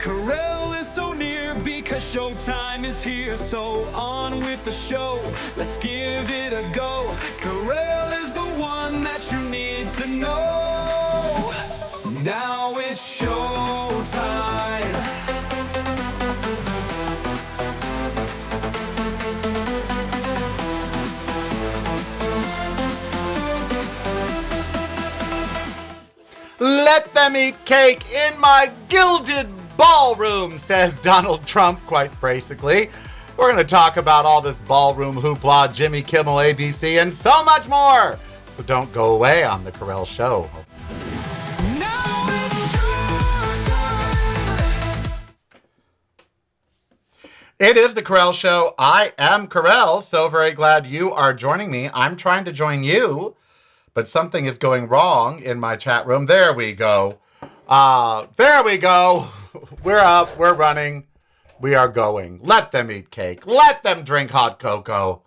Karel is so near because showtime is here. So on with the show, let's give it a go. Karel is the one that you need to know. Now it's showtime. Let them eat cake in my gilded ballroom, says Donald Trump, quite basically. We're going to talk about all this ballroom hoopla, Jimmy Kimmel, ABC, and so much more. So don't go away on the Karel Show. Now it's showtime. It is the Karel Show. I am Karel, so very glad you are joining me. I'm trying to join you, but something is going wrong in my chat room. There we go. There we go. We're up. We're running. We are going. Let them eat cake. Let them drink hot cocoa.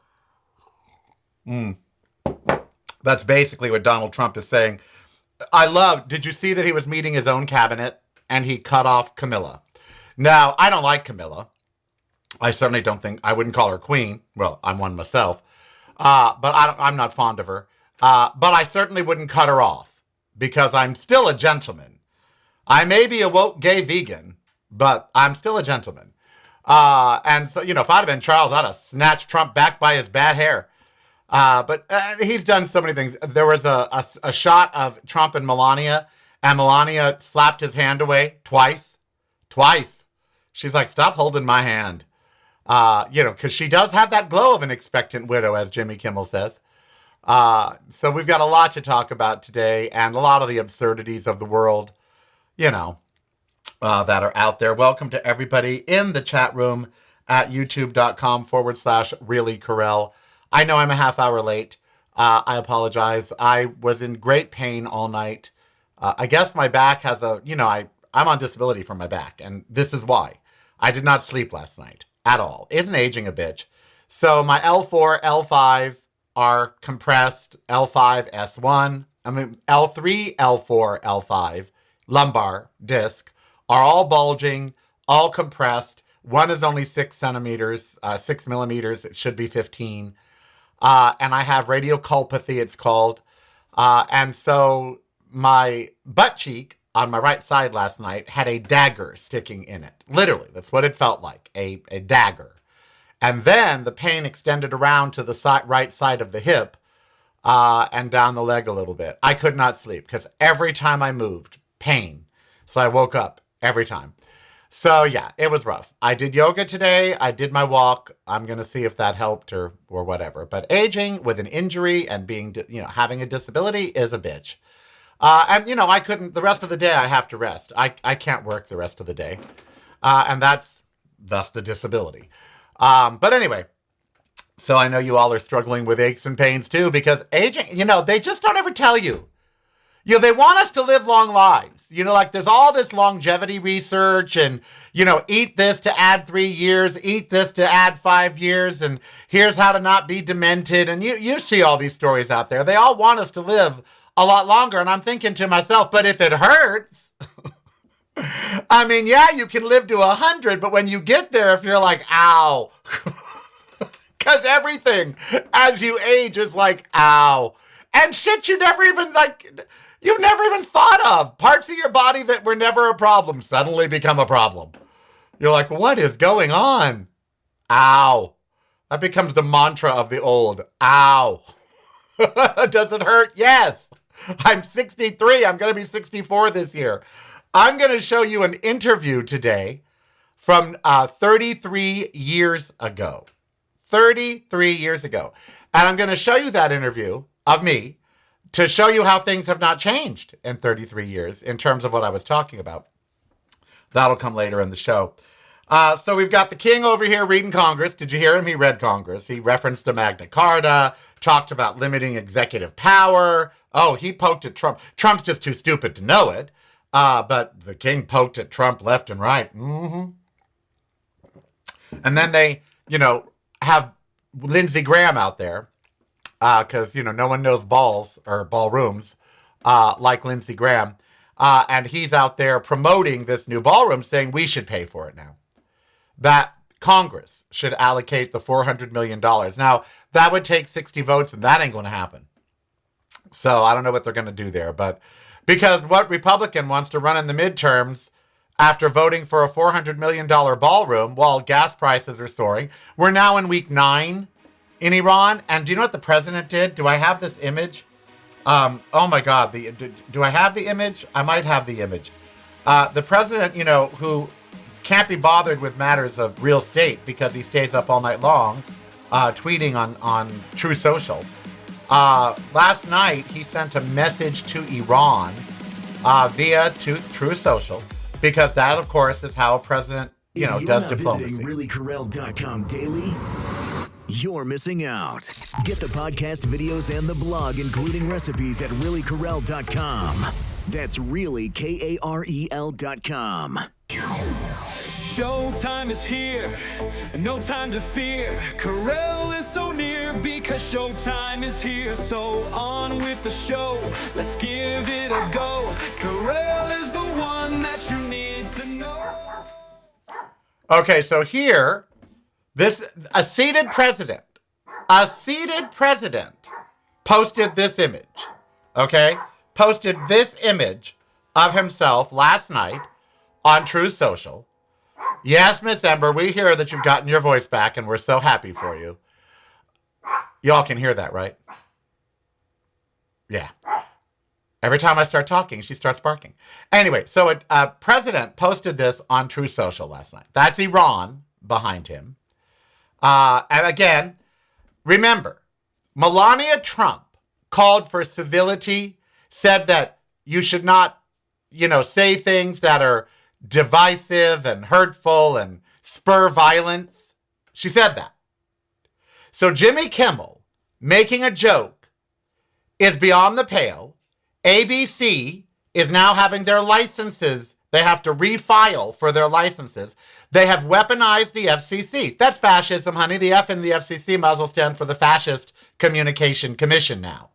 That's basically what Donald Trump is saying. Did you see that he was meeting his own cabinet and he cut off Camilla? Now, I don't like Camilla. I certainly don't think, I wouldn't call her queen. Well, I'm one myself. But I'm not fond of her. But I certainly wouldn't cut her off because I'm still a gentleman. I may be a woke gay vegan, but I'm still a gentleman. And so, if I'd have been Charles, I'd have snatched Trump back by his bad hair. But he's done so many things. There was a shot of Trump and Melania slapped his hand away twice. She's like, stop holding my hand. Because she does have that glow of an expectant widow, as Jimmy Kimmel says. So we've got a lot to talk about today and a lot of the absurdities of the world, that are out there. Welcome to everybody in the chat room at youtube.com/reallykarel. I know I'm a half hour late. I apologize. I was in great pain all night. I guess my back has I'm on disability from my back, and this is why. I did not sleep last night at all. Isn't aging a bitch? So my L4, L5 are compressed, L5, S1, L3, L4, L5, lumbar disc, are all bulging, all compressed. One is only 6 millimeters. It should be 15. And I have radioculpathy, it's called. And so my butt cheek on my right side last night had a dagger sticking in it. Literally, that's what it felt like, a dagger. And then the pain extended around to the right side of the hip and down the leg a little bit. I could not sleep because every time I moved, pain. So I woke up every time. So yeah, it was rough. I did yoga today. I did my walk. I'm going to see if that helped or whatever. But aging with an injury and being, having a disability is a bitch. And I couldn't, the rest of the day I have to rest. I can't work the rest of the day. And thus the disability. But anyway, so I know you all are struggling with aches and pains too, because aging, they just don't ever tell you. They want us to live long lives. There's all this longevity research and, eat this to add 3 years, eat this to add 5 years, and here's how to not be demented. And you see all these stories out there. They all want us to live a lot longer. And I'm thinking to myself, but if it hurts, yeah, you can live to 100, but when you get there, if you're like, ow, because everything as you age is like, ow, and shit you've never even thought of. Parts of your body that were never a problem suddenly become a problem. You're like, what is going on? Ow. That becomes the mantra of the old. Ow. Does it hurt? Yes. I'm 63. I'm going to be 64 this year. I'm going to show you an interview today from 33 years ago. 33 years ago. And I'm going to show you that interview of me to show you how things have not changed in 33 years in terms of what I was talking about. That'll come later in the show. So we've got the king over here reading Congress. Did you hear him? He read Congress. He referenced the Magna Carta, talked about limiting executive power. Oh, he poked at Trump. Trump's just too stupid to know it. But the king poked at Trump left and right. Mm-hmm. And then they, have Lindsey Graham out there. Because, no one knows balls or ballrooms like Lindsey Graham. And he's out there promoting this new ballroom, saying we should pay for it now. That Congress should allocate the $400 million. Now, that would take 60 votes, and that ain't going to happen. So I don't know what they're going to do there. But because what Republican wants to run in the midterms after voting for a $400 million ballroom while gas prices are soaring, we're now in week 9 in Iran. And do you know what the president did? Do I have this image? Oh my God. Do I have the image? I might have the image. The president, who can't be bothered with matters of real state because he stays up all night long, tweeting on True Social. Last night, he sent a message to Iran via True Social, because that, of course, is how a president, does diplomacy. Visiting reallykarel.com daily? You're missing out. Get the podcast, videos, and the blog, including recipes, at reallykarel.com. That's really KAREL.com. Showtime is here, no time to fear. Karel is so near because showtime is here. So on with the show, let's give it a go. Karel is the one that you need to know. Okay, so here, a seated president posted this image, okay? Posted this image of himself last night on True Social. Yes, Miss Ember, we hear that you've gotten your voice back, and we're so happy for you. Y'all can hear that, right? Yeah. Every time I start talking, she starts barking. Anyway, so a president posted this on True Social last night. That's Iran behind him. And again, remember, Melania Trump called for civility, said that you should not, say things that are divisive and hurtful and spur violence. She said that. So Jimmy Kimmel making a joke is beyond the pale. ABC is now having their licenses. They have to refile for their licenses. They have weaponized the FCC. That's fascism, honey. The F in the FCC might as well stand for the Fascist Communication Commission now.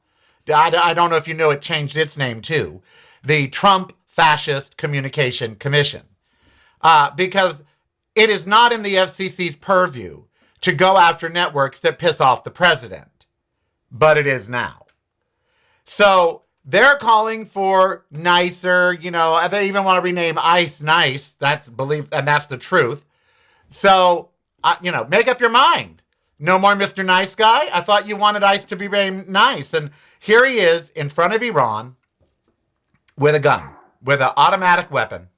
I don't know if you know it changed its name too. The Trump Fascist Communication Commission. Because it is not in the FCC's purview to go after networks that piss off the president. But it is now. So they're calling for nicer, they even want to rename ICE nice. That's the truth. So, make up your mind. No more Mr. Nice Guy. I thought you wanted ICE to be named nice. And here he is in front of Iran with a gun, with an automatic weapon,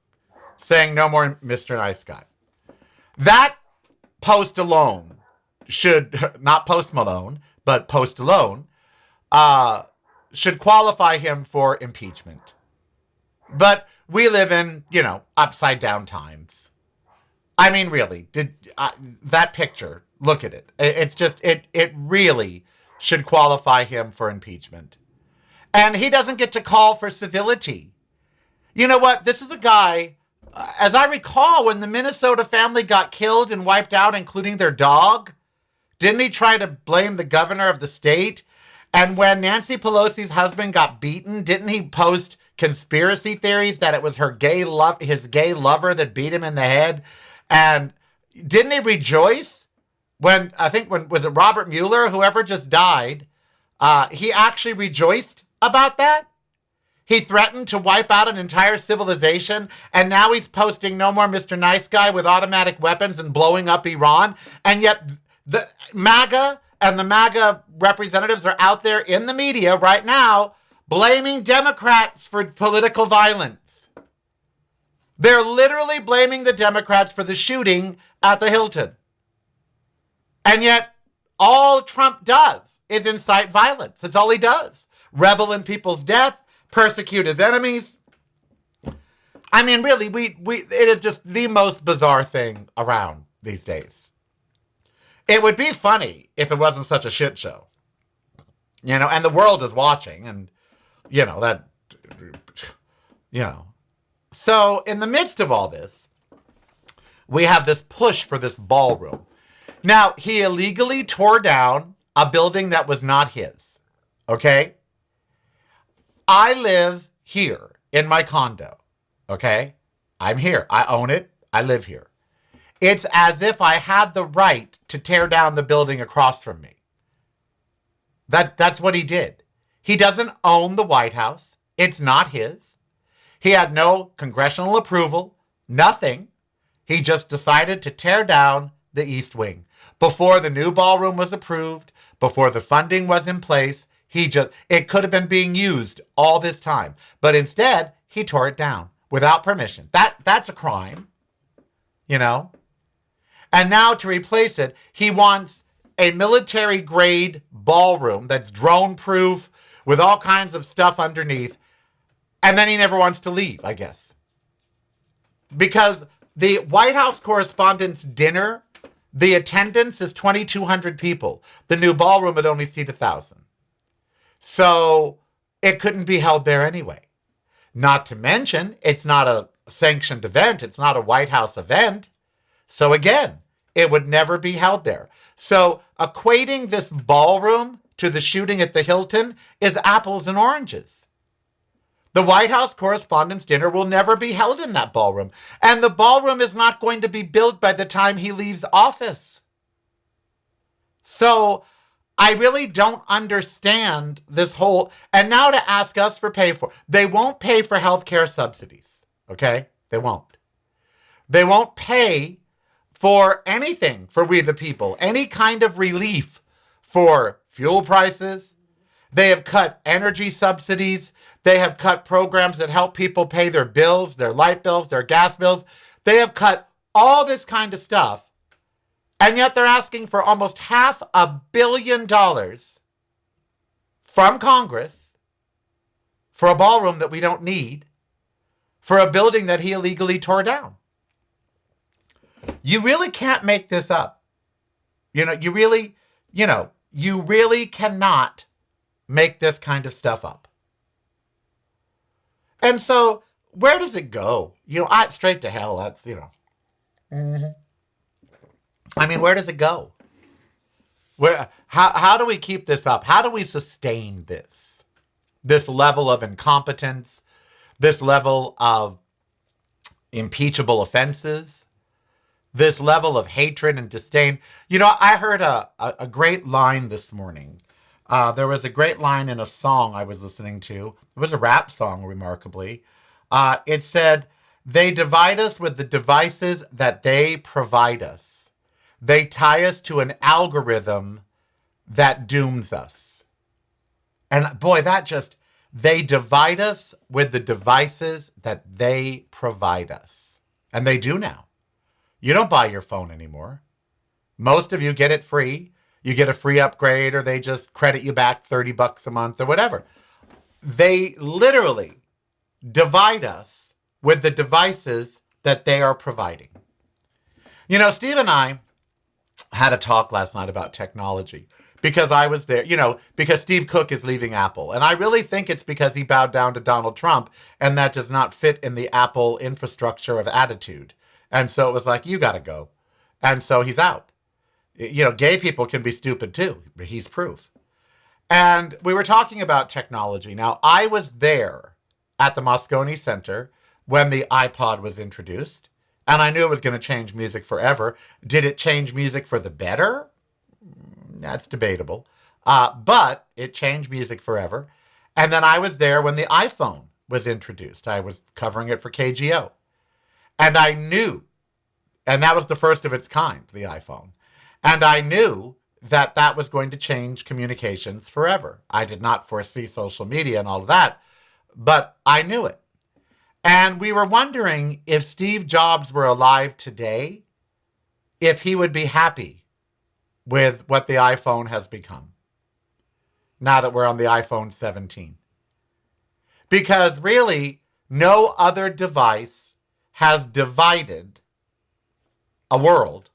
saying no more Mr. Nice Guy. That post alone should, not Post Malone, but post alone, should qualify him for impeachment. But we live in, upside down times. I mean, really, that picture, look at it. It's just, it really should qualify him for impeachment. And he doesn't get to call for civility. You know what? This is a guy, as I recall, when the Minnesota family got killed and wiped out, including their dog, didn't he try to blame the governor of the state? And when Nancy Pelosi's husband got beaten, didn't he post conspiracy theories that it was his gay lover that beat him in the head? And didn't he rejoice when was it Robert Mueller, whoever just died, he actually rejoiced about that? He threatened to wipe out an entire civilization, and now he's posting no more Mr. Nice Guy with automatic weapons and blowing up Iran. And yet the MAGA and the MAGA representatives are out there in the media right now blaming Democrats for political violence. They're literally blaming the Democrats for the shooting at the Hilton. And yet all Trump does is incite violence. That's all he does. Revel in people's death, persecute his enemies. I mean, really, it is just the most bizarre thing around these days. It would be funny if it wasn't such a shit show. And the world is watching, and, So, in the midst of all this, we have this push for this ballroom. Now, he illegally tore down a building that was not his. Okay? I live here in my condo, okay? I'm here. I own it. I live here. It's as if I had the right to tear down the building across from me. That's what he did. He doesn't own the White House. It's not his. He had no congressional approval, nothing. He just decided to tear down the East Wing. Before the new ballroom was approved, before the funding was in place, it could have been being used all this time. But instead, he tore it down without permission. That's a crime, you know? And now to replace it, he wants a military-grade ballroom that's drone-proof with all kinds of stuff underneath. And then he never wants to leave, I guess. Because the White House Correspondents' Dinner, the attendance is 2,200 people. The new ballroom would only seat 1,000. So it couldn't be held there anyway. Not to mention, it's not a sanctioned event. It's not a White House event. So again, it would never be held there. So equating this ballroom to the shooting at the Hilton is apples and oranges. The White House Correspondents' Dinner will never be held in that ballroom. And the ballroom is not going to be built by the time he leaves office. So I really don't understand this whole... And now to ask us for pay for... They won't pay for health care subsidies, okay? They won't. They won't pay for anything for we the people, any kind of relief for fuel prices. They have cut energy subsidies. They have cut programs that help people pay their bills, their light bills, their gas bills. They have cut all this kind of stuff. And yet they're asking for almost $500 million from Congress for a ballroom that we don't need, for a building that he illegally tore down. You really can't make this up. You really cannot make this kind of stuff up. And so, where does it go? Straight to hell. That's, Mm-hmm. I mean, where does it go? How do we keep this up? How do we sustain this? This level of incompetence, this level of impeachable offenses, this level of hatred and disdain. I heard a great line this morning. There was a great line in a song I was listening to. It was a rap song, remarkably. It said, "They divide us with the devices that they provide us. They tie us to an algorithm that dooms us." And boy, they divide us with the devices that they provide us. And they do now. You don't buy your phone anymore. Most of you get it free. You get a free upgrade, or they just credit you back $30 a month or whatever. They literally divide us with the devices that they are providing. Steve and I had a talk last night about technology because I was there, because Steve Cook is leaving Apple. And I really think it's because he bowed down to Donald Trump, and that does not fit in the Apple infrastructure of attitude. And so it was like, you got to go. And so he's out. Gay people can be stupid too, but he's proof. And we were talking about technology. Now, I was there at the Moscone Center when the iPod was introduced, and I knew it was going to change music forever. Did it change music for the better? That's debatable. But it changed music forever. And then I was there when the iPhone was introduced. I was covering it for KGO. And I knew, and that was the first of its kind, the iPhone. And I knew that was going to change communications forever. I did not foresee social media and all of that, but I knew it. And we were wondering if Steve Jobs were alive today, if he would be happy with what the iPhone has become, now that we're on the iPhone 17. Because really, no other device has divided a world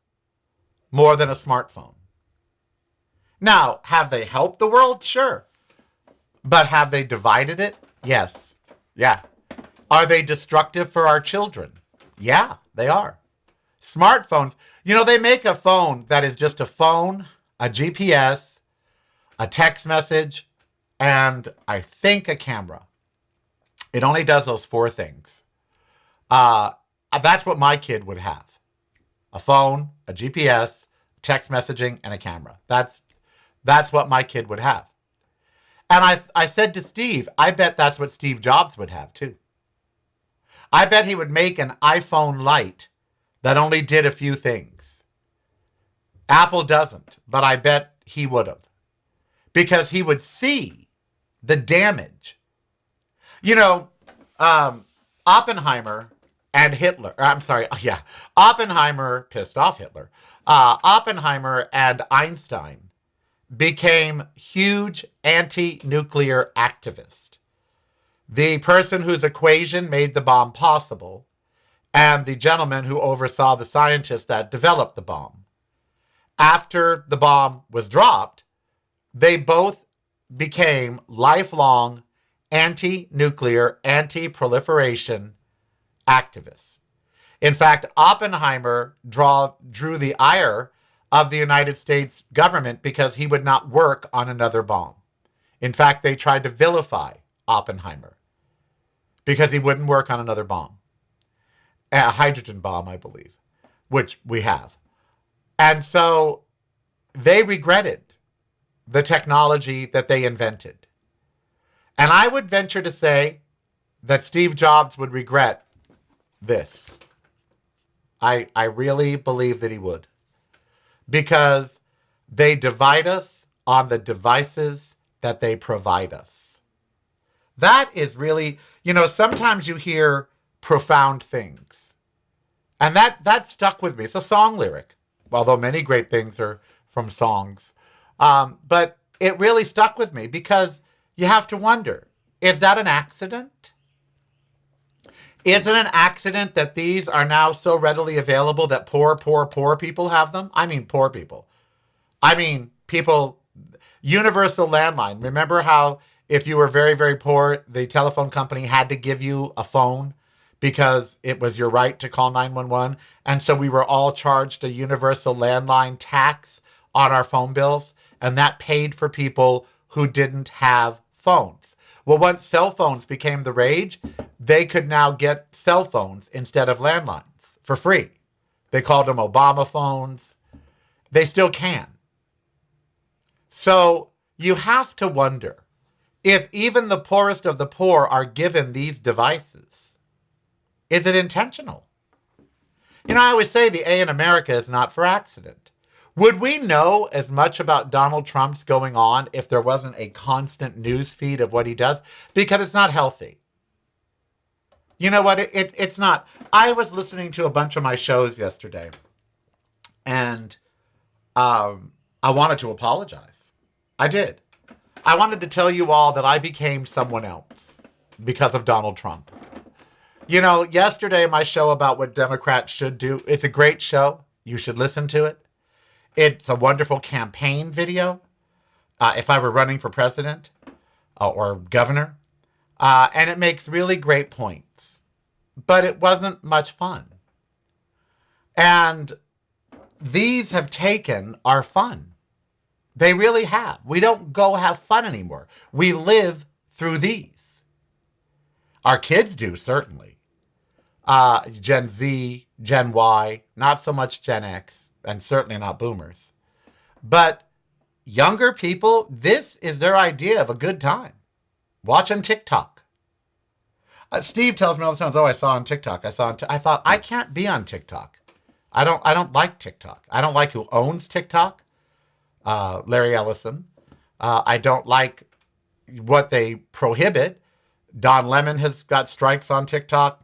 more than a smartphone. Now, have they helped the world? Sure. But have they divided it? Yes. Yeah. Are they destructive for our children? Yeah, they are. Smartphones, they make a phone that is just a phone, a GPS, a text message, and I think a camera. It only does those 4 things. That's what my kid would have. A phone, a GPS, text messaging, and a camera. That's what my kid would have. And I said to Steve, I bet that's what Steve Jobs would have too. I bet he would make an iPhone Lite that only did a few things. Apple doesn't, but I bet he would have. Because he would see the damage. You know, Oppenheimer and Hitler, Oppenheimer pissed off Hitler. Oppenheimer and Einstein became huge anti-nuclear activists. The person whose equation made the bomb possible, and the gentleman who oversaw the scientists that developed the bomb. After the bomb was dropped, they both became lifelong anti-nuclear, anti-proliferation activists. In fact, Oppenheimer drew the ire of the United States government because he would not work on another bomb. In fact, they tried to vilify Oppenheimer because he wouldn't work on another bomb. A hydrogen bomb, I believe, which we have. And so they regretted the technology that they invented. And I would venture to say that Steve Jobs would regret this. I really believe that he would. Because they divide us on the devices that they provide us. That is really, sometimes you hear profound things. And that stuck with me. It's a song lyric, although many great things are from songs. But it really stuck with me because you have to wonder, is that an accident? Is it an accident that these are now so readily available that poor people have them? I mean, poor people. I mean, people, universal landline. Remember how if you were very, very poor, the telephone company had to give you a phone because it was your right to call 911. And so we were all charged a universal landline tax on our phone bills. And that paid for people who didn't have phones. Well, once cell phones became the rage, they could now get cell phones instead of landlines for free. They called them Obama phones. They still can. So you have to wonder if even the poorest of the poor are given these devices. Is it intentional? I always say the A in America is not for accident. Would we know as much about Donald Trump's going on if there wasn't a constant news feed of what he does? Because it's not healthy. You know what? It's not. I was listening to a bunch of my shows yesterday, and I wanted to apologize. I did. I wanted to tell you all that I became someone else because of Donald Trump. Yesterday, my show about what Democrats should do, it's a great show. You should listen to it. It's a wonderful campaign video. If I were running for president or governor. And it makes really great points. But it wasn't much fun. And these have taken our fun. They really have. We don't go have fun anymore. We live through these. Our kids do, certainly. Gen Z, Gen Y, not so much Gen X, and certainly not boomers. But younger people, this is their idea of a good time. Watching TikTok. Steve tells me all the time, I saw on TikTok. I thought, I can't be on TikTok. I don't like TikTok. I don't like who owns TikTok. Larry Ellison. I don't like what they prohibit. Don Lemon has got strikes on TikTok.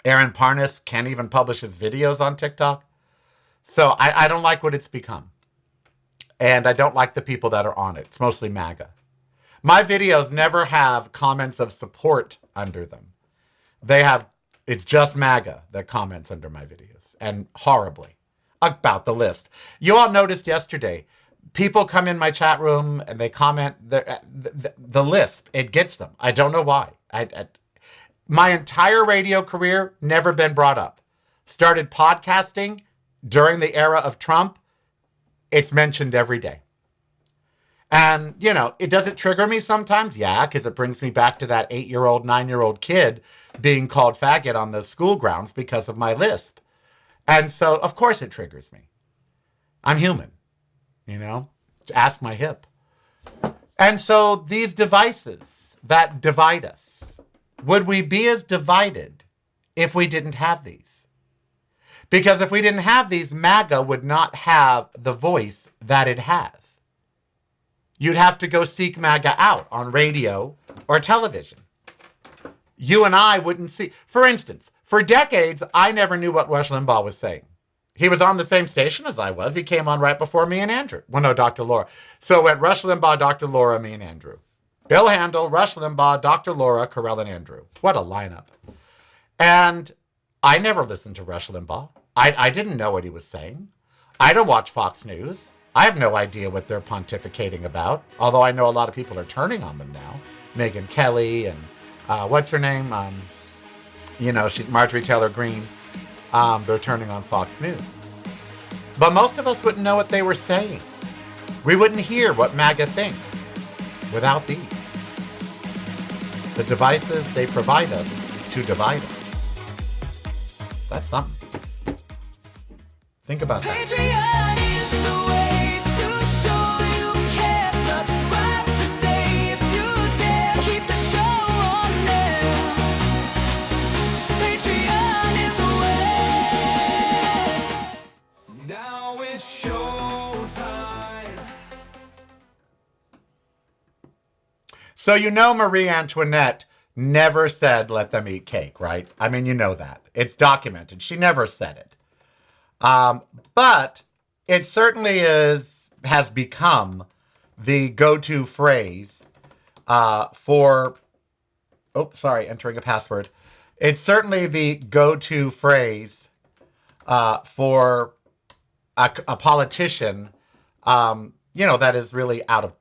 Aaron Parnas can't even publish his videos on TikTok. So I don't like what it's become. And I don't like the people that are on it. It's mostly MAGA. My videos never have comments of support under them. It's just MAGA that comments under my videos. And horribly. About the list. You all noticed yesterday, people come in my chat room and they comment, the lisp, it gets them. I don't know why. My entire radio career, never been brought up. Started podcasting during the era of Trump. It's mentioned every day. And, does it trigger me sometimes? Yeah, because it brings me back to that 8-year-old, 9-year-old kid being called faggot on the school grounds because of my lisp. And so, of course, it triggers me. I'm human, Ask my hip. And so these devices that divide us, would we be as divided if we didn't have these? Because if we didn't have these, MAGA would not have the voice that it has. You'd have to go seek MAGA out on radio or television. You and I wouldn't see. For instance, for decades, I never knew what Rush Limbaugh was saying. He was on the same station as I was. He came on right before me and Andrew. Well, no, Dr. Laura. So it went Rush Limbaugh, Dr. Laura, me and Andrew. Bill Handel, Rush Limbaugh, Dr. Laura, Karel, and Andrew. What a lineup. And I never listened to Rush Limbaugh. I didn't know what he was saying. I don't watch Fox News. I have no idea what they're pontificating about, although I know a lot of people are turning on them now. Megyn Kelly and what's her name? She's Marjorie Taylor Greene. They're turning on Fox News. But most of us wouldn't know what they were saying. We wouldn't hear what MAGA thinks without these. The devices they provide us to divide us. That's something. Think about that. Patreon is the way to show you care. Subscribe today if you dare. Keep the show on there. Patreon is the way. Now it's showtime. So Marie Antoinette never said, let them eat cake, right? I mean, you know that. It's documented. She never said it. But it certainly has become the go-to phrase entering a password. It's certainly the go-to phrase for a politician, that is really out of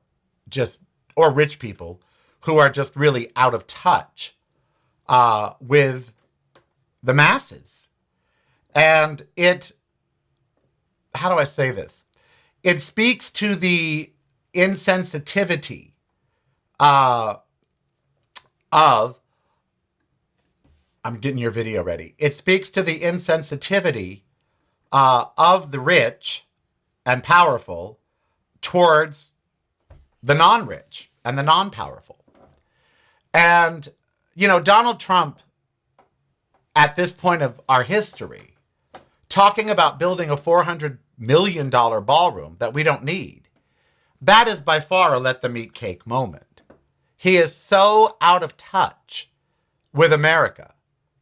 or rich people who are just really out of touch with the masses. And how do I say this? It speaks to the insensitivity I'm getting your video ready. It speaks to the insensitivity of the rich and powerful towards the non-rich and the non-powerful. And, Donald Trump, at this point of our history, talking about building a $400 million ballroom that we don't need, that is by far a let them eat cake moment. He is so out of touch with America,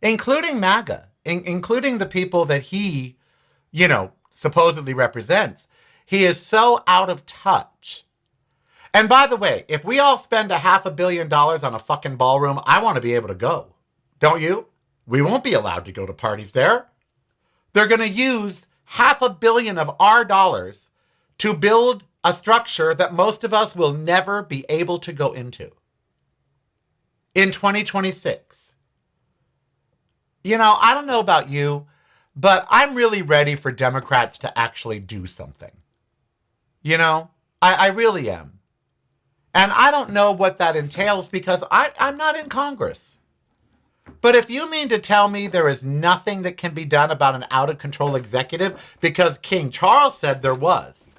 including MAGA, including the people that he, supposedly represents. He is so out of touch. And by the way, if we all spend $500 million on a fucking ballroom, I want to be able to go. Don't you? We won't be allowed to go to parties there. They're going to use $500 million of our dollars to build a structure that most of us will never be able to go into. In 2026. I don't know about you, but I'm really ready for Democrats to actually do something. I really am. And I don't know what that entails because I'm not in Congress. But if you mean to tell me there is nothing that can be done about an out-of-control executive because King Charles said there was.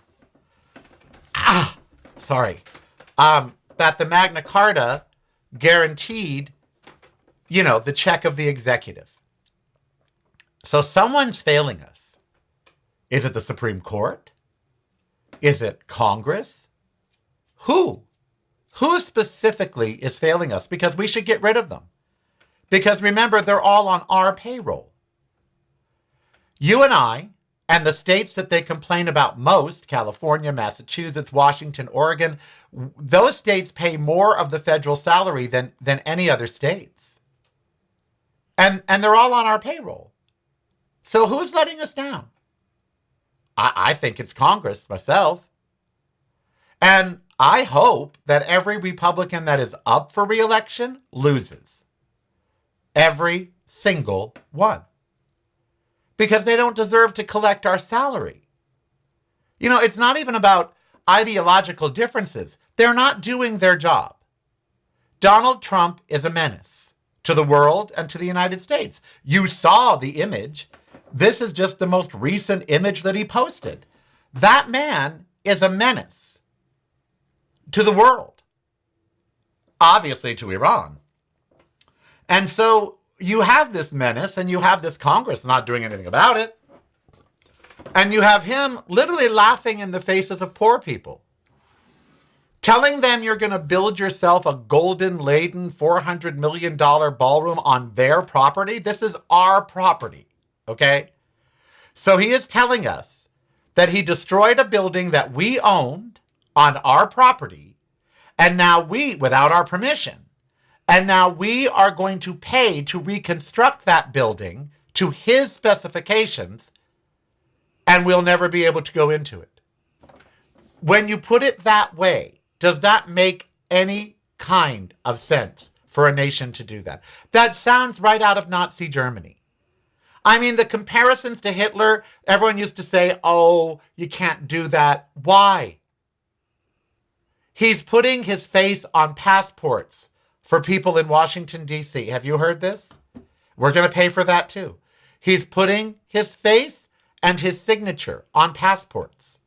That the Magna Carta guaranteed, the check of the executive. So someone's failing us. Is it the Supreme Court? Is it Congress? Who? Who specifically is failing us? Because we should get rid of them. Because remember, they're all on our payroll. You and I, and the states that they complain about most, California, Massachusetts, Washington, Oregon, those states pay more of the federal salary than any other states. And they're all on our payroll. So who's letting us down? I think it's Congress myself. And I hope that every Republican that is up for re-election loses. Every single one. Because they don't deserve to collect our salary. It's not even about ideological differences. They're not doing their job. Donald Trump is a menace to the world and to the United States. You saw the image. This is just the most recent image that he posted. That man is a menace to the world, obviously to Iran. And so you have this menace and you have this Congress not doing anything about it. And you have him literally laughing in the faces of poor people, telling them you're going to build yourself a golden-laden $400 million ballroom on their property. This is our property, okay? So he is telling us that he destroyed a building that we owned on our property, and now we, without our permission, and now we are going to pay to reconstruct that building to his specifications, and we'll never be able to go into it. When you put it that way, does that make any kind of sense for a nation to do that? That sounds right out of Nazi Germany. I mean, the comparisons to Hitler, everyone used to say, oh, you can't do that. Why? He's putting his face on passports for people in Washington, D.C. Have you heard this? We're going to pay for that too. He's putting his face and his signature on passports.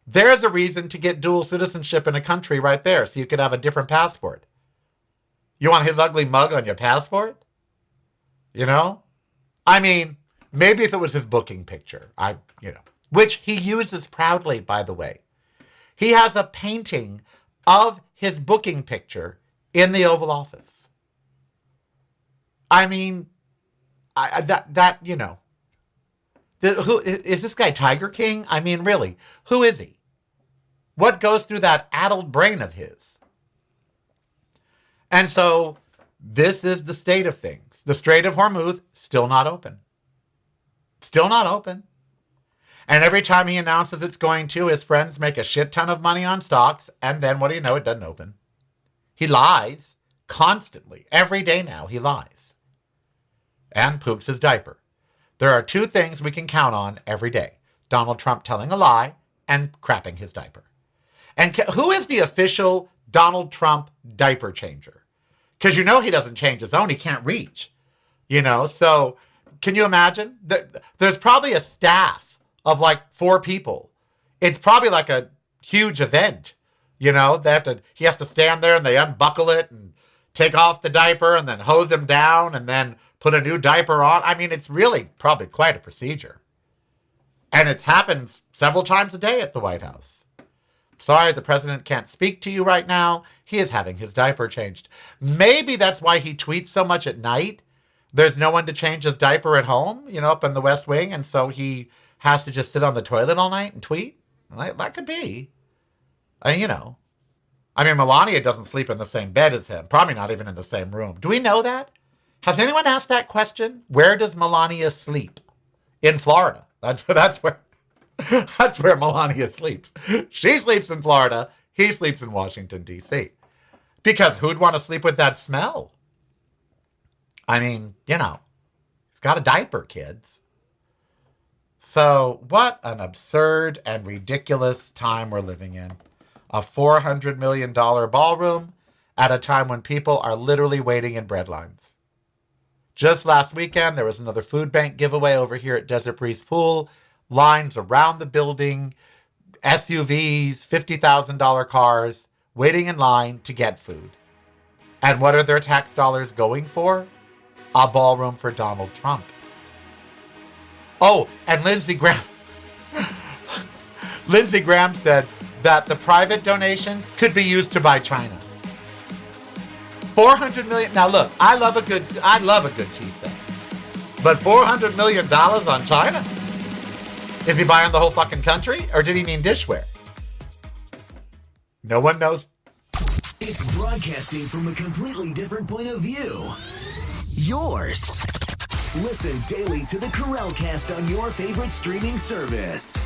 There's a reason to get dual citizenship in a country right there, so you could have a different passport. You want his ugly mug on your passport? You know? I mean, maybe if it was his booking picture, which he uses proudly, by the way. He has a painting of his booking picture in the Oval Office. I mean, who is this guy, Tiger King? I mean, really, who is he? What goes through that addled brain of his? And so this is the state of things. The Strait of Hormuz, still not open. Still not open. And every time he announces it's going to, his friends make a shit ton of money on stocks, and then what do you know, it doesn't open. He lies constantly. Every day now, he lies. And poops his diaper. There are two things we can count on every day. Donald Trump telling a lie and crapping his diaper. And who is the official Donald Trump diaper changer? Because you know he doesn't change his own. He can't reach. So can you imagine? There's probably a staff of like 4 people. It's probably like a huge event. He has to stand there and they unbuckle it and take off the diaper and then hose him down and then put a new diaper on. I mean, it's really probably quite a procedure. And it's happened several times a day at the White House. Sorry, the president can't speak to you right now. He is having his diaper changed. Maybe that's why he tweets so much at night. There's no one to change his diaper at home, up in the West Wing. And so he has to just sit on the toilet all night and tweet. That could be. Melania doesn't sleep in the same bed as him. Probably not even in the same room. Do we know that? Has anyone asked that question? Where does Melania sleep? In Florida. That's where Melania sleeps. She sleeps in Florida. He sleeps in Washington, D.C. Because who'd want to sleep with that smell? I mean, he's got a diaper, kids. So what an absurd and ridiculous time we're living in. A $400 million ballroom at a time when people are literally waiting in bread lines. Just last weekend, there was another food bank giveaway over here at Desert Breeze Pool. Lines around the building, SUVs, $50,000 cars, waiting in line to get food. And what are their tax dollars going for? A ballroom for Donald Trump. Oh, and Lindsey Graham. Lindsey Graham said that the private donations could be used to buy China. $400 million. Now look, I love a good cheese steak. But $400 million on China? Is he buying the whole fucking country? Or did he mean dishware? No one knows. It's broadcasting from a completely different point of view. Yours. Listen daily to the Karel Cast on your favorite streaming service.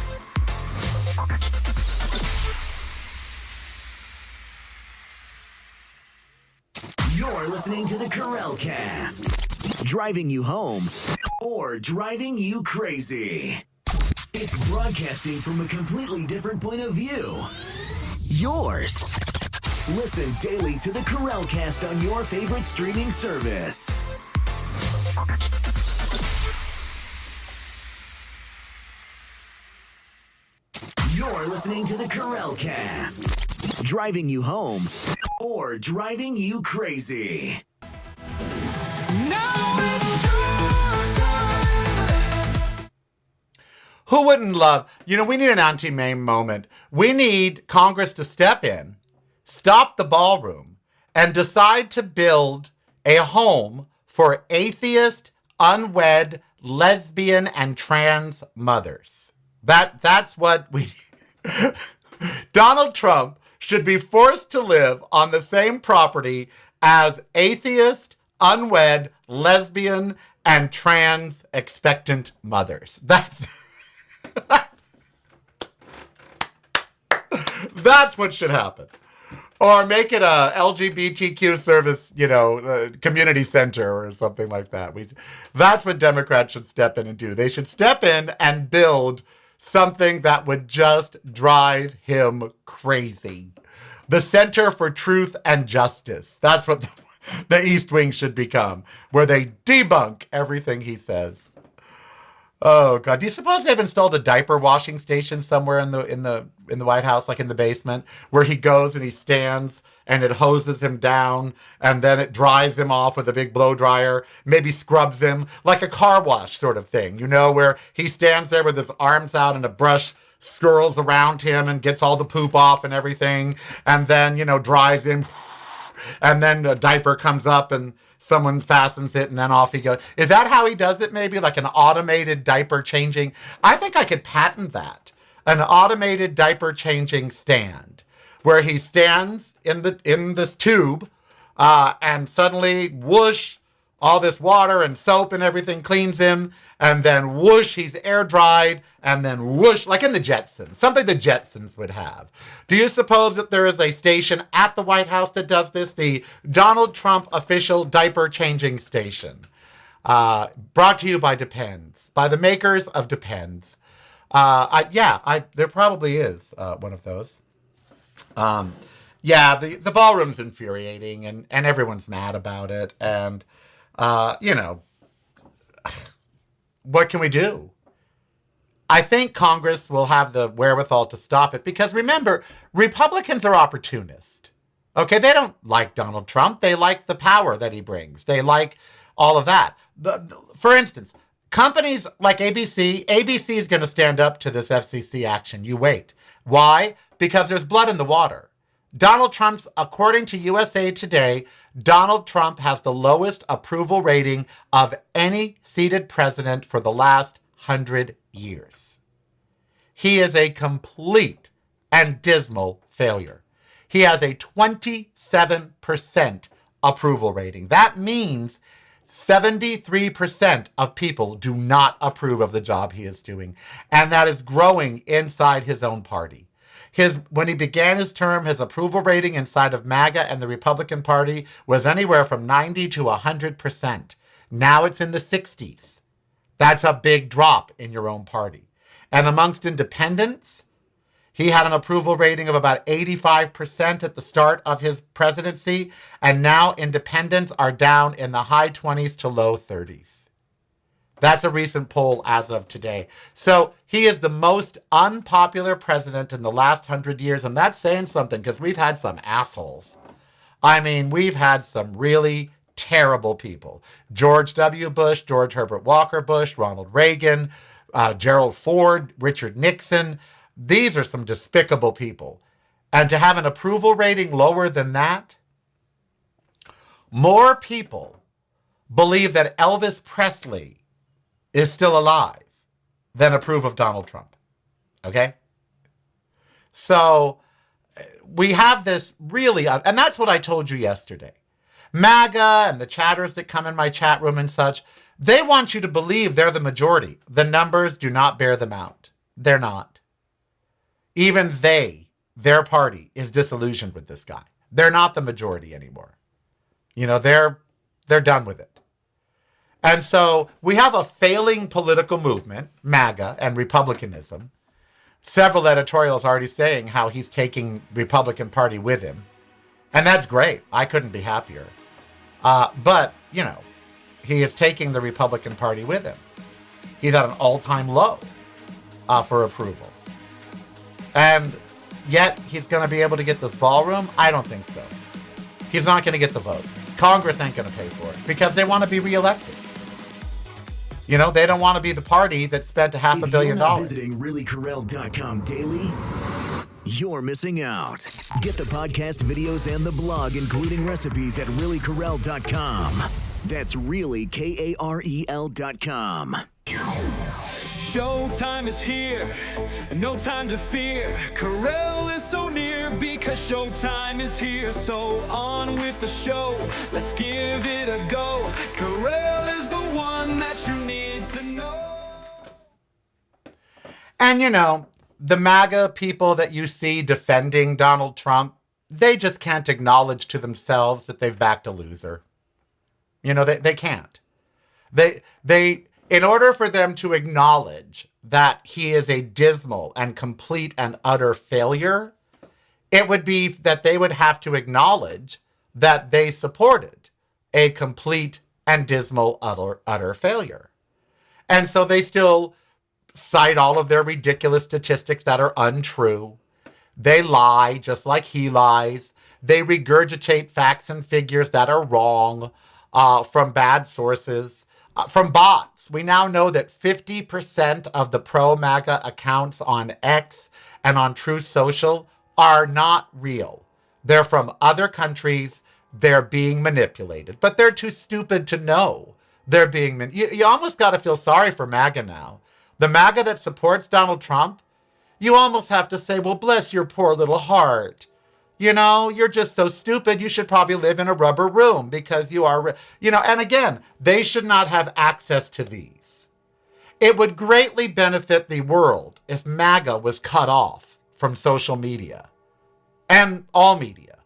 You're listening to the Karel Cast. Driving you home or driving you crazy. It's broadcasting from a completely different point of view. Yours. Listen daily to the Karel Cast on your favorite streaming service. You're listening to the Karel Cast. Driving you home or driving you crazy. Now it's your time. Who wouldn't love, we need an anti-meme moment. We need Congress to step in, stop the ballroom, and decide to build a home for atheist, unwed, lesbian, and trans mothers. That's what we need. Donald Trump should be forced to live on the same property as atheist, unwed, lesbian, and trans expectant mothers. That's what should happen. Or make it a LGBTQ service, community center or something like that. That's what Democrats should step in and do. They should step in and build something that would just drive him crazy. The Center for Truth and Justice. That's what the East Wing should become, where they debunk everything he says. Oh God! Do you suppose they've installed a diaper washing station somewhere in the White House, like in the basement, where he goes and he stands and it hoses him down and then it dries him off with a big blow dryer, maybe scrubs him like a car wash sort of thing, where he stands there with his arms out and a brush swirls around him and gets all the poop off and everything, and then dries him, and then a diaper comes up and someone fastens it and then off he goes. Is that how he does it? Maybe like an automated diaper changing? I think I could patent that. An automated diaper changing stand where he stands in this tube and suddenly whoosh, all this water and soap and everything cleans him, and then whoosh, he's air dried, and then whoosh, like in the Jetsons, something the Jetsons would have. Do you suppose that there is a station at the White House that does this? The Donald Trump official diaper changing station. Brought to you by Depends, by the makers of Depends. There probably is one of those. The ballroom's infuriating and everyone's mad about it. And, what can we do? I think Congress will have the wherewithal to stop it because remember, Republicans are opportunists. Okay, they don't like Donald Trump. They like the power that he brings. They like all of that. For instance, companies like ABC is going to stand up to this FCC action. You wait. Why? Because there's blood in the water. Donald Trump's, according to USA Today, Donald Trump has the lowest approval rating of any seated president for the last 100 years. He is a complete and dismal failure. He has a 27% approval rating. That means 73% of people do not approve of the job he is doing. And that is growing inside his own party. When he began his term, his approval rating inside of MAGA and the Republican Party was anywhere from 90 to 100%. Now it's in the 60s. That's a big drop in your own party. And amongst independents, he had an approval rating of about 85% at the start of his presidency, and now independents are down in the high 20s to low 30s. That's a recent poll as of today. So he is the most unpopular president in the last 100 years, and that's saying something because we've had some assholes. I mean, we've had some really terrible people. George W. Bush, George Herbert Walker Bush, Ronald Reagan, Gerald Ford, Richard Nixon. These are some despicable people. And to have an approval rating lower than that, more people believe that Elvis Presley is still alive than approve of Donald Trump. Okay? So we have this really, and that's what I told you yesterday. MAGA and the chatters that come in my chat room and such, they want you to believe they're the majority. The numbers do not bear them out. They're not. Even their party is disillusioned with this guy. They're not the majority anymore. They're done with it. And so we have a failing political movement, MAGA, and Republicanism. Several editorials already saying how he's taking Republican Party with him. And that's great. I couldn't be happier. But, he is taking the Republican Party with him. He's at an all-time low for approval. And yet he's going to be able to get this ballroom? I don't think so. He's not going to get the vote. Congress ain't going to pay for it because they want to be reelected. They don't want to be the party that spent $500 million. If you're not visiting reallykarel.com daily, you're missing out. Get the podcast videos and the blog, including recipes, at reallykarel.com. That's really KAREL.com. Showtime is here, no time to fear. Karel is so near because showtime is here. So on with the show, let's give it a go. Karel is the one that you need to know. And the MAGA people that you see defending Donald Trump, they just can't acknowledge to themselves that they've backed a loser. They can't. They in order for them to acknowledge that he is a dismal and complete and utter failure, it would be that they would have to acknowledge that they supported a complete and dismal utter failure. And so they still cite all of their ridiculous statistics that are untrue. They lie just like he lies. They regurgitate facts and figures that are wrong from bad sources. From bots. We now know that 50% of the pro-MAGA accounts on X and on Truth Social are not real. They're from other countries. They're being manipulated. But they're too stupid to know they're being you almost got to feel sorry for MAGA now. The MAGA that supports Donald Trump, you almost have to say, well, bless your poor little heart. You're just so stupid. You should probably live in a rubber room because you are, and again, they should not have access to these. It would greatly benefit the world if MAGA was cut off from social media and all media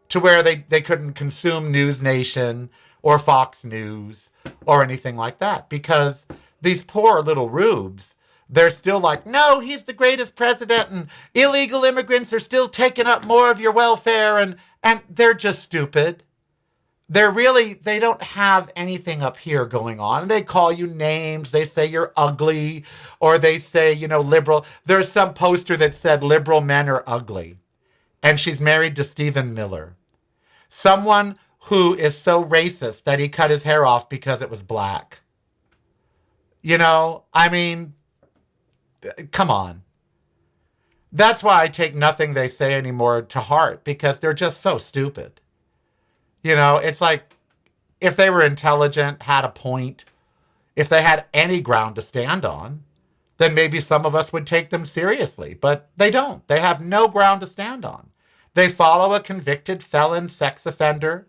to where they couldn't consume News Nation or Fox News or anything like that because these poor little rubes, they're still like, no, he's the greatest president and illegal immigrants are still taking up more of your welfare and they're just stupid. They don't have anything up here going on. They call you names. They say you're ugly or they say, liberal. There's some poster that said liberal men are ugly. And she's married to Stephen Miller. Someone who is so racist that he cut his hair off because it was black. Come on. That's why I take nothing they say anymore to heart because they're just so stupid. It's like if they were intelligent, had a point, if they had any ground to stand on, then maybe some of us would take them seriously. But they don't. They have no ground to stand on. They follow a convicted felon sex offender.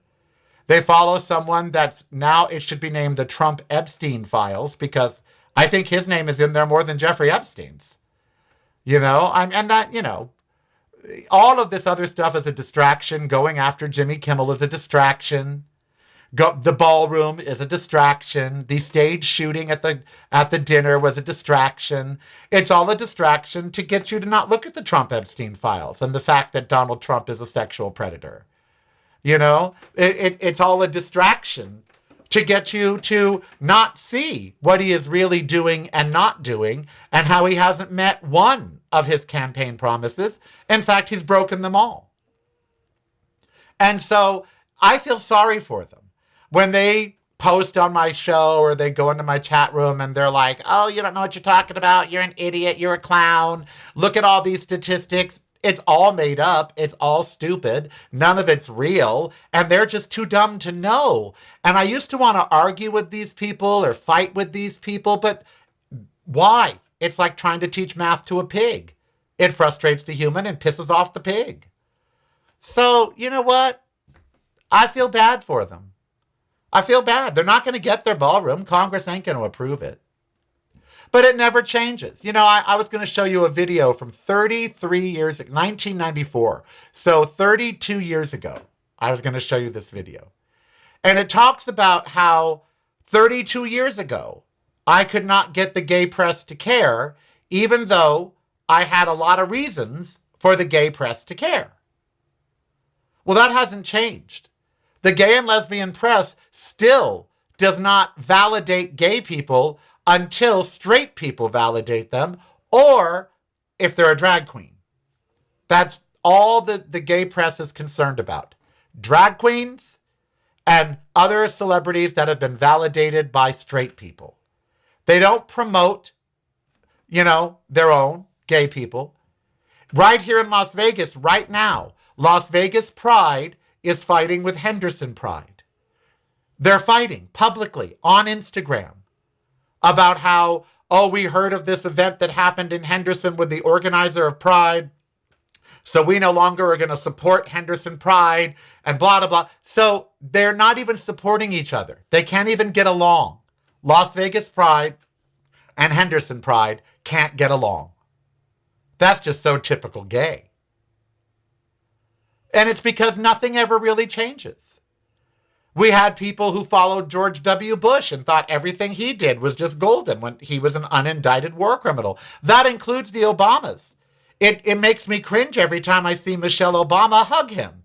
They follow someone that's now it should be named the Trump Epstein files because I think his name is in there more than Jeffrey Epstein's. All of this other stuff is a distraction. Going after Jimmy Kimmel is a distraction. The ballroom is a distraction. The stage shooting at the dinner was a distraction. It's all a distraction to get you to not look at the Trump Epstein files and the fact that Donald Trump is a sexual predator. It's all a distraction to get you to not see what he is really doing and not doing and how he hasn't met one of his campaign promises. In fact, he's broken them all. And so I feel sorry for them when they post on my show or they go into my chat room and they're like, oh, you don't know what you're talking about. You're an idiot. You're a clown. Look at all these statistics. It's all made up. It's all stupid. None of it's real. And they're just too dumb to know. And I used to want to argue with these people or fight with these people, but why? It's like trying to teach math to a pig. It frustrates the human and pisses off the pig. So, you know what? I feel bad for them. I feel bad. They're not going to get their ballroom. Congress ain't going to approve it. But it never changes. I was going to show you a video from 33 years, 1994. So 32 years ago, I was going to show you this video. And it talks about how 32 years ago, I could not get the gay press to care, even though I had a lot of reasons for the gay press to care. Well, that hasn't changed. The gay and lesbian press still does not validate gay people until straight people validate them, or if they're a drag queen. That's all the gay press is concerned about. Drag queens and other celebrities that have been validated by straight people. They don't promote, their own gay people. Right here in Las Vegas, right now, Las Vegas Pride is fighting with Henderson Pride. They're fighting publicly on Instagram about how, we heard of this event that happened in Henderson with the organizer of Pride, so we no longer are going to support Henderson Pride and blah, blah, blah. So they're not even supporting each other. They can't even get along. Las Vegas Pride and Henderson Pride can't get along. That's just so typical gay. And it's because nothing ever really changes. We had people who followed George W. Bush and thought everything he did was just golden when he was an unindicted war criminal. That includes the Obamas. It makes me cringe every time I see Michelle Obama hug him.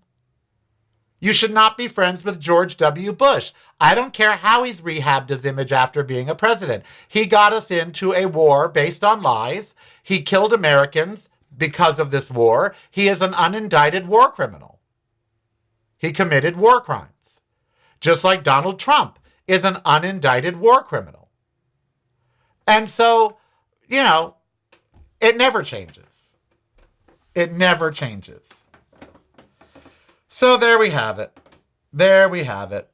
You should not be friends with George W. Bush. I don't care how he's rehabbed his image after being a president. He got us into a war based on lies. He killed Americans because of this war. He is an unindicted war criminal. He committed war crimes. Just like Donald Trump is an unindicted war criminal. And so, it never changes. It never changes. So there we have it. There we have it.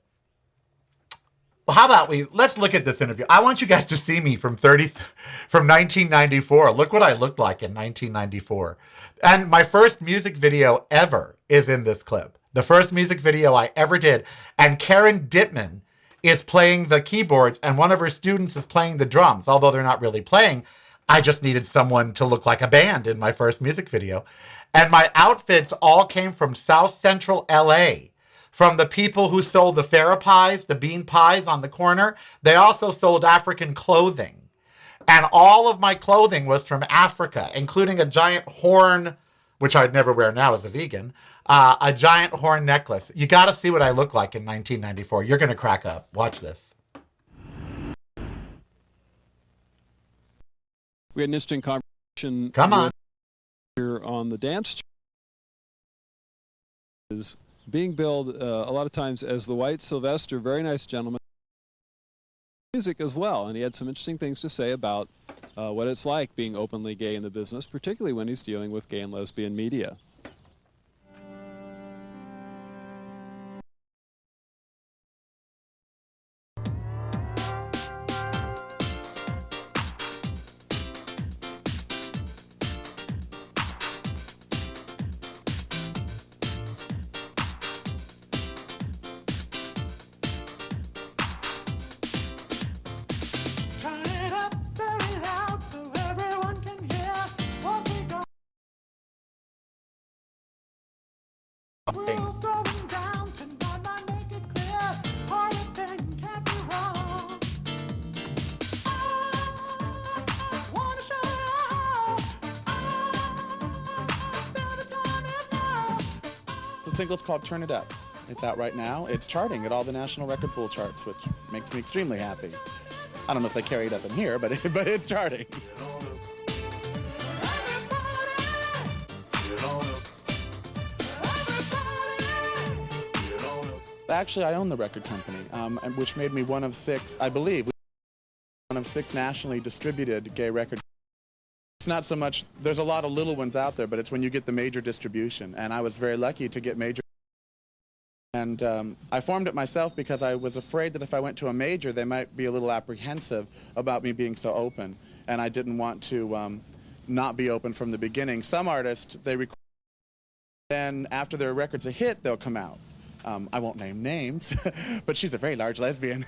Well, how about let's look at this interview. I want you guys to see me from 1994. Look what I looked like in 1994. And my first music video ever is in this clip. The first music video I ever did. And Karen Dittman is playing the keyboards and one of her students is playing the drums. Although they're not really playing, I just needed someone to look like a band in my first music video. And my outfits all came from South Central LA. From the people who sold the Farrah pies, the bean pies on the corner. They also sold African clothing. And all of my clothing was from Africa, including a giant horn, which I'd never wear now as a vegan, a giant horn necklace. You got to see what I look like in 1994. You're going to crack up. Watch this. We had an interesting conversation. Come on. Here on the dance is being billed a lot of times as the white Sylvester, very nice gentleman. Music as well, and he had some interesting things to say about what it's like being openly gay in the business, particularly when he's dealing with gay and lesbian media. The single's called Turn It Up. It's out right now. It's charting at all the national record pool charts, which makes me extremely happy. I don't know if they carry it up in here, but it's charting. Actually, I own the record company, which made me one of six, I believe, one of six nationally distributed gay record. It's not so much, there's a lot of little ones out there, but it's when you get the major distribution. And I was very lucky to get major. And I formed it myself because I was afraid that if I went to a major, they might be a little apprehensive about me being so open. And I didn't want to not be open from the beginning. Some artists, they record, then after their record's a hit, they'll come out. I won't name names, but she's a very large lesbian.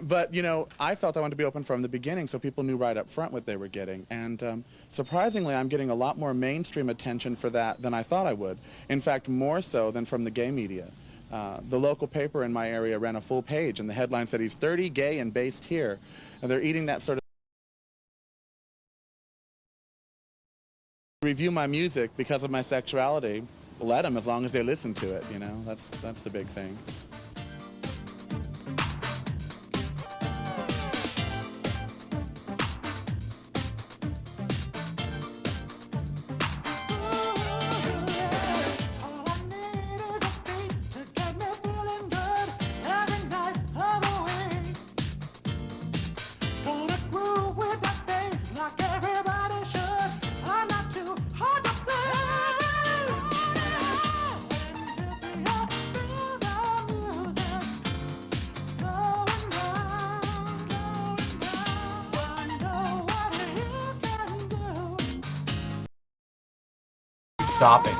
But, you know, I felt I wanted to be open from the beginning so people knew right up front what they were getting. And surprisingly, I'm getting a lot more mainstream attention for that than I thought I would. In fact, more so than from the gay media. The local paper in my area ran a full page, and the headline said he's 30, gay, and based here. And they're eating that sort of review my music because of my sexuality. Let them, as long as they listen to it, you know. That's the big thing. Stopping.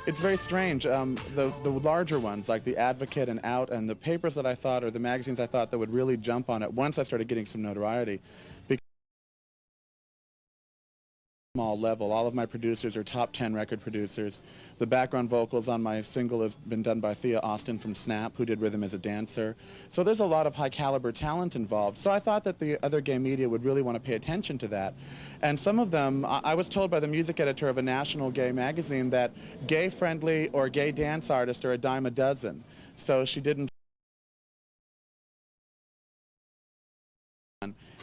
It's very strange. The larger ones, like the Advocate and Out, and the papers that I thought, or the magazines I thought that would really jump on it once I started getting some notoriety. Small level. All of my producers are top 10 record producers. The background vocals on my single has been done by Thea Austin from Snap, who did Rhythm as a Dancer. So there's a lot of high caliber talent involved. So I thought that the other gay media would really want to pay attention to that. And some of them, I was told by the music editor of a national gay magazine that gay friendly or gay dance artists are a dime a dozen. So she didn't.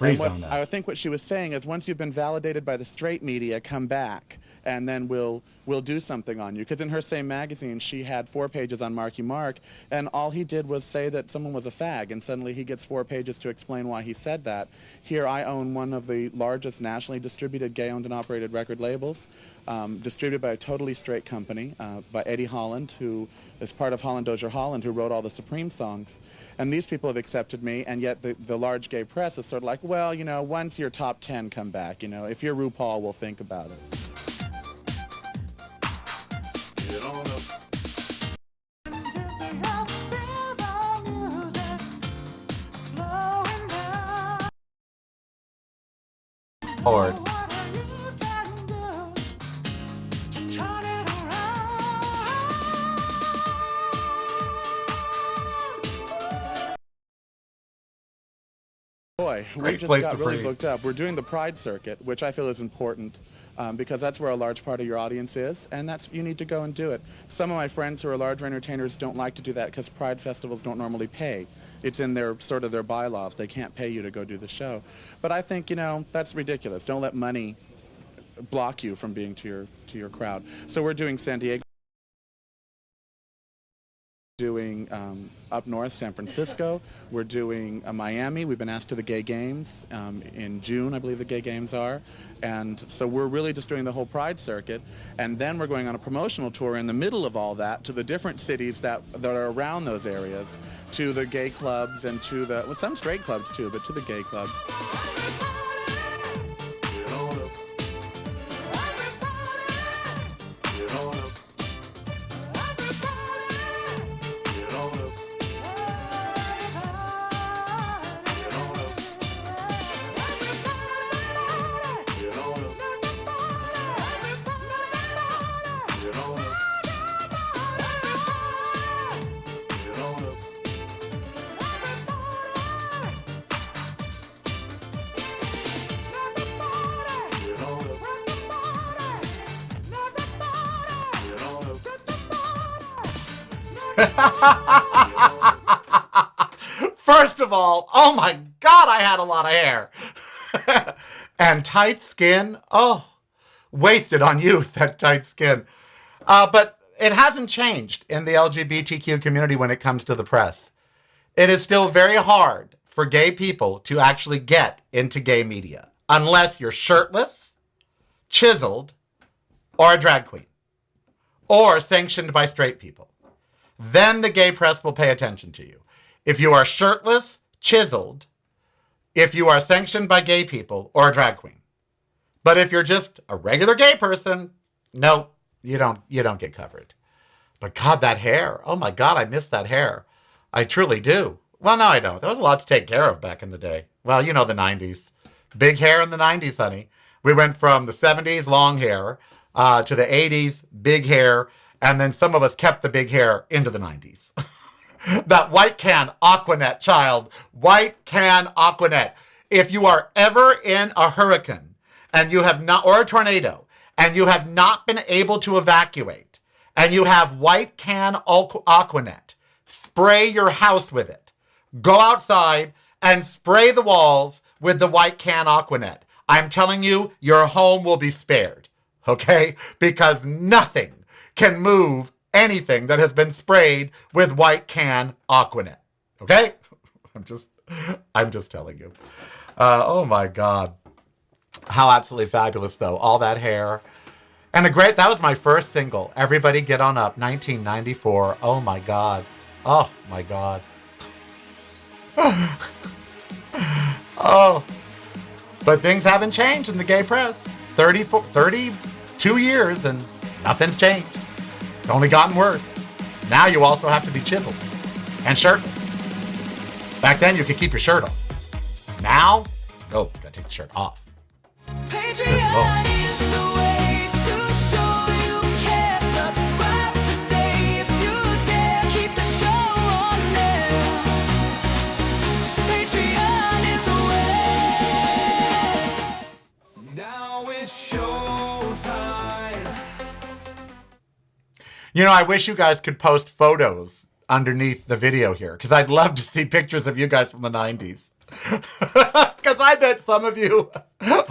And I think what she was saying is, once you've been validated by the straight media, come back, and then we'll do something on you. Because in her same magazine, she had 4 pages on Marky Mark, and all he did was say that someone was a fag, and suddenly he gets 4 pages to explain why he said that. Here, I own one of the largest nationally distributed gay-owned and operated record labels, distributed by a totally straight company, by Eddie Holland, who is part of Holland Dozier Holland, who wrote all the Supreme songs. And these people have accepted me, and yet the large gay press is sort of like, well, you know, once you're top 10, come back. You know, if you're RuPaul, we'll think about it. Get on up. Lord. Boy, we Great just place got to really breathe. booked up. We're doing the Pride circuit, which I feel is important because that's where a large part of your audience is, and that's you need to go and do it. Some of my friends who are larger entertainers don't like to do that because Pride festivals don't normally pay. It's in their sort of their bylaws. They can't pay you to go do the show. But I think, you know, that's ridiculous. Don't let money block you from being to your crowd. So we're doing San Diego, doing up north, San Francisco. We're doing Miami. We've been asked to the Gay Games in June, I believe the Gay Games are. And so we're really just doing the whole Pride circuit. And then we're going on a promotional tour in the middle of all that to the different cities that are around those areas, to the gay clubs and to the, well, some straight clubs too, but to the gay clubs. Get on up. Get on up. Get on up. Get on up. Get on up. Get on up. Get on up. Get on up. Get on up. First of all, oh my God, I had a lot of hair. And tight skin. Oh, wasted on youth, that tight skin. But it hasn't changed in the LGBTQ community when it comes to the press. It is still very hard for gay people to actually get into gay media unless you're shirtless, chiseled, or a drag queen, or sanctioned by straight people. Then the gay press will pay attention to you. If you are shirtless, chiseled, if you are sanctioned by gay people, or a drag queen. But if you're just a regular gay person, no, you don't get covered. But God, that hair. Oh my God, I miss that hair. I truly do. Well, no, I don't. There was a lot to take care of back in the day. Well, you know, the 90s. Big hair in the 90s, honey. We went from the 70s, long hair, to the 80s, big hair. And then some of us kept the big hair into the 90s. That white can Aquanet, child. White can Aquanet. If you are ever in a hurricane and you have not, or a tornado, and you have not been able to evacuate, and you have white can Aquanet, spray your house with it. Go outside and spray the walls with the white can Aquanet. I'm telling you, your home will be spared, okay? Because nothing can move anything that has been sprayed with white can Aquanet, okay? I'm just telling you. Oh my God. How absolutely fabulous though. All that hair. And that was my first single. Everybody Get On Up, 1994. Oh my God. Oh my God. Oh. But things haven't changed in the gay press. 32 years and nothing's changed. It's only gotten worse. Now you also have to be chiseled and shirtless. Back then you could keep your shirt on. Now, no, you gotta take the shirt off. Patreon is the way to show you care. Subscribe today if you dare. Keep the show on there. Patreon is the way. Now it's showtime. You know, I wish you guys could post photos underneath the video here, because I'd love to see pictures of you guys from the 90s. Because I bet some of you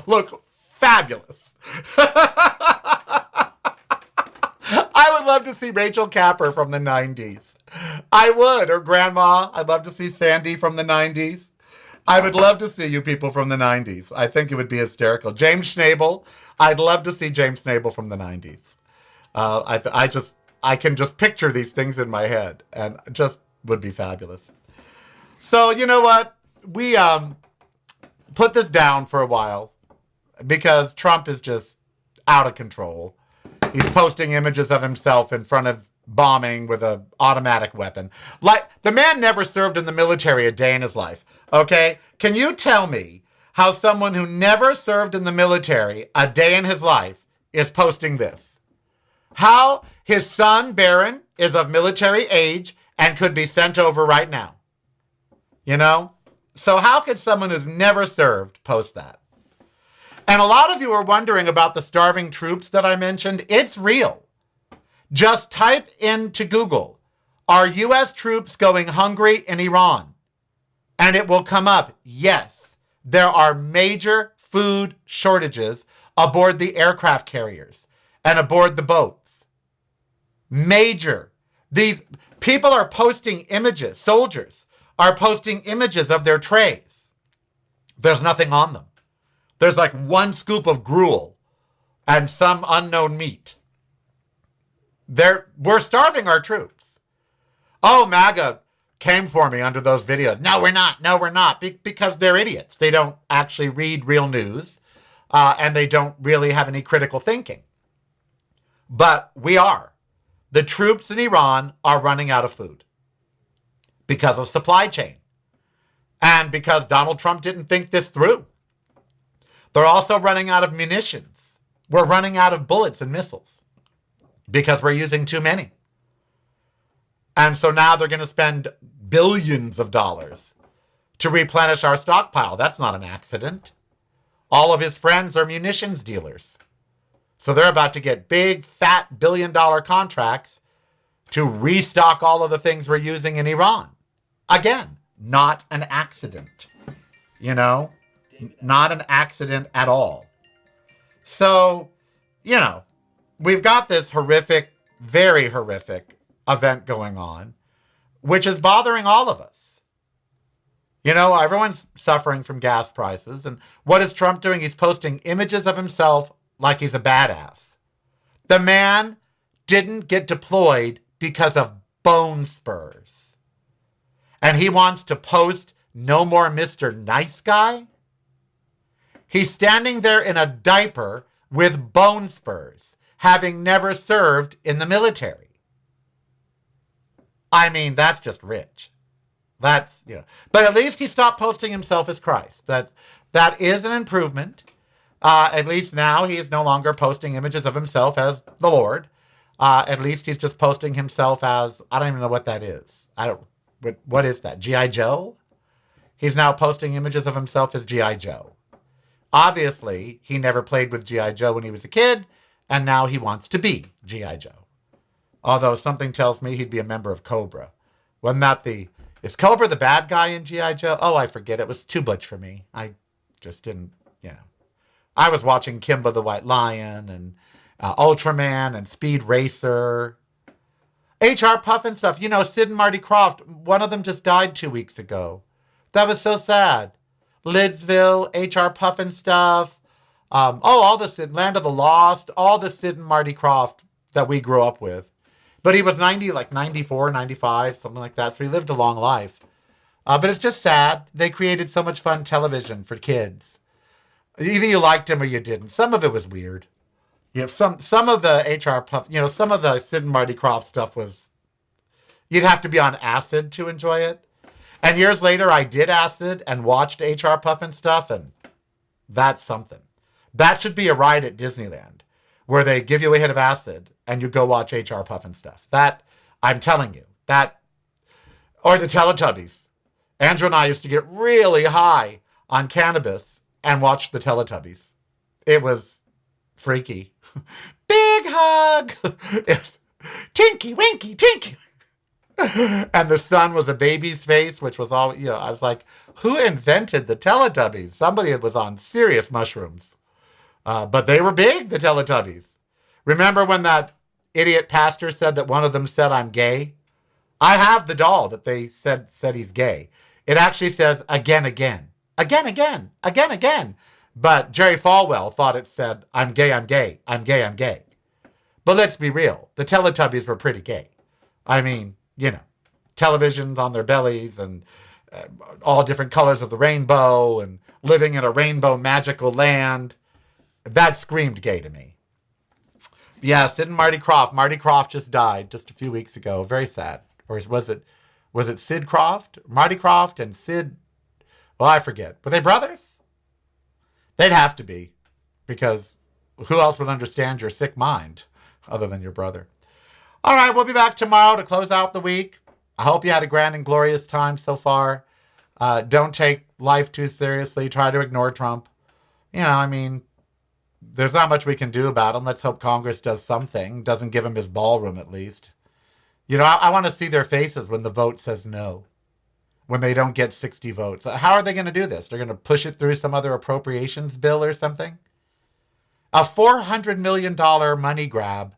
look fabulous. I would love to see Rachel Capper from the 90s. I would. Or Grandma. I'd love to see Sandy from the 90s. I would love to see you people from the 90s. I think it would be hysterical. James Schnabel. I'd love to see James Schnabel from the 90s. I can just picture these things in my head, and just would be fabulous. So, you know what? We put this down for a while because Trump is just out of control. He's posting images of himself in front of bombing with an automatic weapon. Like, the man never served in the military a day in his life, okay? Can you tell me how someone who never served in the military a day in his life is posting this? How his son, Barron, is of military age and could be sent over right now. You know? So how could someone who's never served post that? And a lot of you are wondering about the starving troops that I mentioned. It's real. Just type into Google, are U.S. troops going hungry in Iran? And it will come up, yes, there are major food shortages aboard the aircraft carriers and aboard the boats. Major. These people are posting images, soldiers are posting images of their trays. There's nothing on them. There's like one scoop of gruel and some unknown meat. We're starving our troops. Oh, MAGA came for me under those videos. No, we're not. No, we're not. Because they're idiots. They don't actually read real news, and they don't really have any critical thinking. But we are. The troops in Iran are running out of food because of supply chain and because Donald Trump didn't think this through. They're also running out of munitions. We're running out of bullets and missiles because we're using too many. And so now they're going to spend billions of dollars to replenish our stockpile. That's not an accident. All of his friends are munitions dealers. So they're about to get big, fat, billion-dollar contracts to restock all of the things we're using in Iran. Again, not an accident. You know? Not an accident at all. So, you know, we've got this horrific, very horrific event going on, which is bothering all of us. You know, everyone's suffering from gas prices. And what is Trump doing? He's posting images of himself like he's a badass. The man didn't get deployed because of bone spurs. And he wants to post no more Mr. Nice Guy? He's standing there in a diaper with bone spurs, having never served in the military. I mean, that's just rich. That's, you know. But at least he stopped posting himself as Christ. That is an improvement. At least now he is no longer posting images of himself as the Lord. At least he's just posting himself as, I don't even know what that is. What is that? G.I. Joe? He's now posting images of himself as G.I. Joe. Obviously, he never played with G.I. Joe when he was a kid, and now he wants to be G.I. Joe. Although something tells me he'd be a member of Cobra. Wasn't that is Cobra the bad guy in G.I. Joe? Oh, I forget. It was too much for me. I just didn't, I was watching Kimba the White Lion and Ultraman and Speed Racer. H.R. Puffin stuff. Sid and Marty Krofft, one of them just died 2 weeks ago. That was so sad. Lidsville, H.R. Puffin stuff. All the Sid, Land of the Lost, all the Sid and Marty Krofft that we grew up with. But he was 94, 95, something like that. So he lived a long life. But it's just sad. They created so much fun television for kids. Either you liked him or you didn't. Some of it was weird. Some of the H.R. Puff, some of the Sid and Marty Krofft stuff was, you'd have to be on acid to enjoy it. And years later, I did acid and watched H.R. Puffin stuff, and that's something. That should be a ride at Disneyland, where they give you a hit of acid and you go watch H.R. Puffin stuff. That, I'm telling you, or the Teletubbies. Andrew and I used to get really high on cannabis and watch the Teletubbies. It was freaky. Big hug! Tinky, winky, tinky. And the sun was a baby's face, which was all, I was like, who invented the Teletubbies? Somebody was on serious mushrooms. But they were big, the Teletubbies. Remember when that idiot pastor said that one of them said, I'm gay? I have the doll that they said he's gay. It actually says, again, again. Again, again. Again, again. But Jerry Falwell thought it said, I'm gay, I'm gay. I'm gay, I'm gay. But let's be real. The Teletubbies were pretty gay. I mean, televisions on their bellies and all different colors of the rainbow and living in a rainbow magical land. That screamed gay to me. Yeah, Sid and Marty Krofft. Marty Krofft just died just a few weeks ago. Very sad. Or was it Sid Krofft? Marty Krofft and Sid, well, I forget. Were they brothers? They'd have to be, because who else would understand your sick mind other than your brother? All right, we'll be back tomorrow to close out the week. I hope you had a grand and glorious time so far. Don't take life too seriously. Try to ignore Trump. There's not much we can do about him. Let's hope Congress does something. Doesn't give him his ballroom at least. I want to see their faces when the vote says no. When they don't get 60 votes. How are they going to do this? They're going to push it through some other appropriations bill or something? A $400 million money grab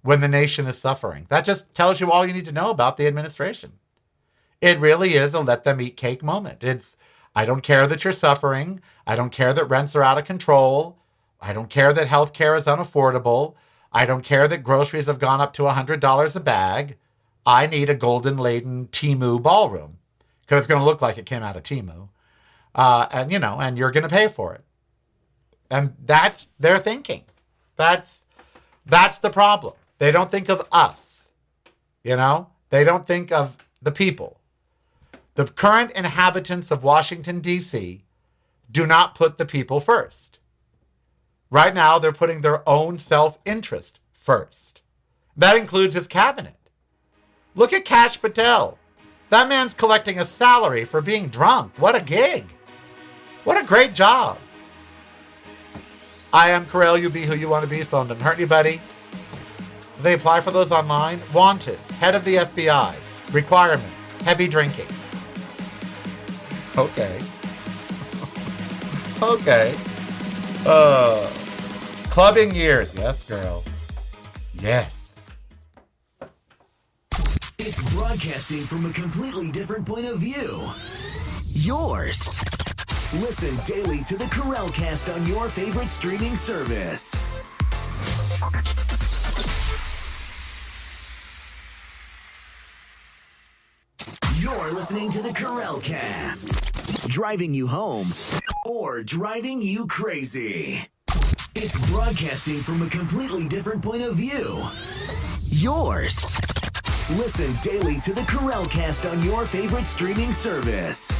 when the nation is suffering. That just tells you all you need to know about the administration. It really is a let them eat cake moment. I don't care that you're suffering. I don't care that rents are out of control. I don't care that health care is unaffordable. I don't care that groceries have gone up to $100 a bag. I need a golden-laden Temu ballroom, because it's going to look like it came out of Temu. And you're going to pay for it. And that's their thinking. That's the problem. They don't think of us. They don't think of the people. The current inhabitants of Washington, D.C. do not put the people first. Right now, they're putting their own self-interest first. That includes his cabinet. Look at Kash Patel. That man's collecting a salary for being drunk. What a gig. What a great job. I am Karel. You be who you want to be, so it doesn't hurt anybody. They apply for those online. Wanted. Head of the FBI. Requirements. Heavy drinking. Okay. Okay. Clubbing years. Yes, girl. Yes. It's broadcasting from a completely different point of view. Yours. Listen daily to the Karel Cast on your favorite streaming service. You're listening to the Karel Cast. Driving you home or driving you crazy. It's broadcasting from a completely different point of view. Yours. Listen daily to the Karel Cast on your favorite streaming service.